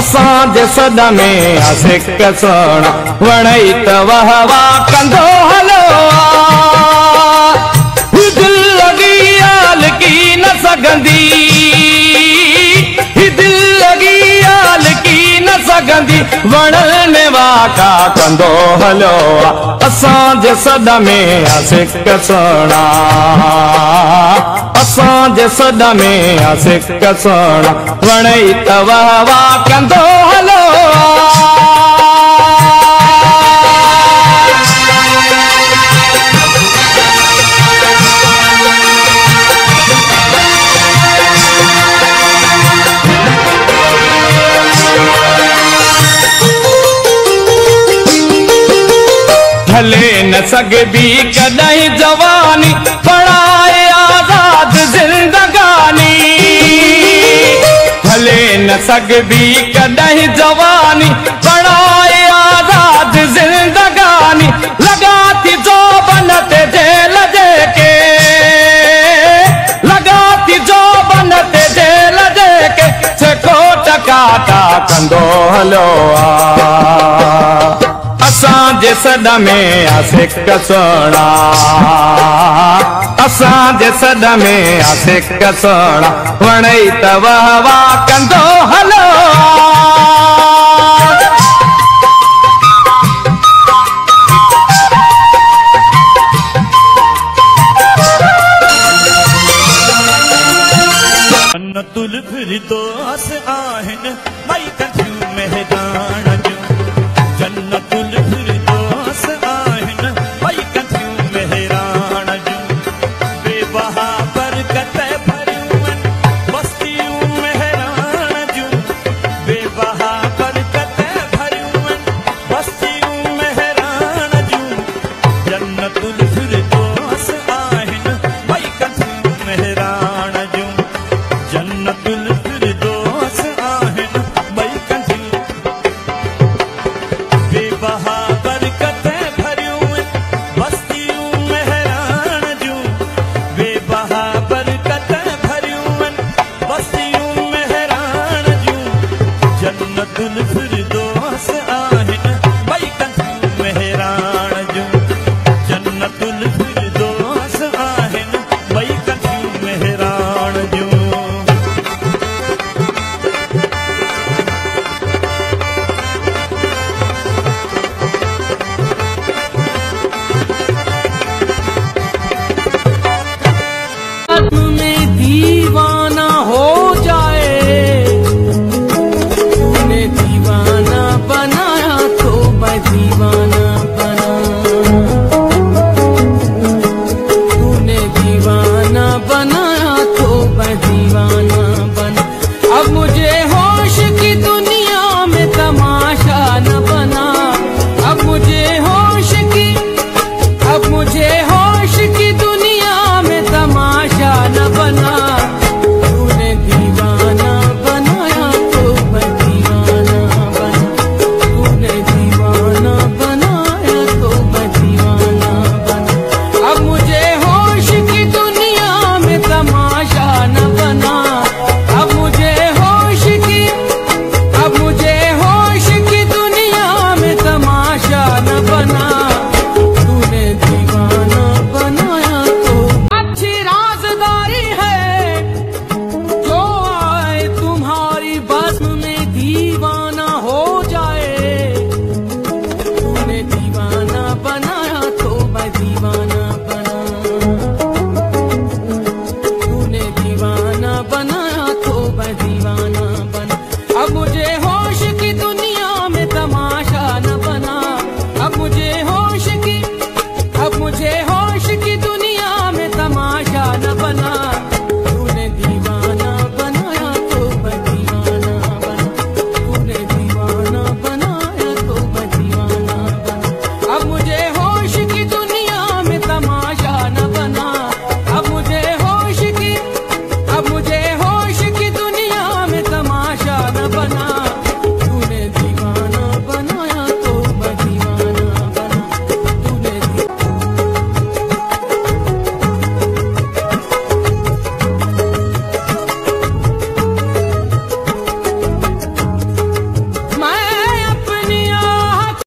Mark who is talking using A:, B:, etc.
A: असांजे सॾ में आशिक़ सोना वणई त वाह वाह कंदो हलो दिल लगी आल की न सघंदी दिल लगी आल की न सघंदी वणने वाका कंदो हलो असांजे सॾ में आशिक़ सोना असांजे सॾ में आशिक़ सोना वणई त वाह वाह कंदो हलो हले न सघबी कॾहिं जवानी पढ़ाए आज़ाद ज़िंदगानी हले न सघबी कॾहिं जवानी पढ़ाए आज़ाद ज़िंदगानी लगा थी जोबन ते जेल जेके लगा थी जोबन ते जेल जेके जेको टकाटा कंदो हलो असांजे सॾ में आशिक़ सोना असांजे सॾ में आशिक़ सोना वणई त वाह वाह कंदो हलो
B: जन्नतुल फिरदौस आहिनि मई कंदियूं मैदान जन्नतुल फिरदौस आहिनि मई कंदियूं मेहरान जूं बेबहा बरकत भरियूं बस्तियूं मेहरान जूं बेबहा बरकत भरियूं बस्तियूं मेहरान जूं जन्नतुल फिरदौस आहिनि मई कंदियूं मेहरान जूं जन्नतुल फिरदौस आहिनि मई कंदियूं बेबहा बरकत भरियूं बस्तियूं मेहरान जूं बेबहा बरकत भरियूं बस्तियूं मेहरान जूं जन्नतुल फिरदौस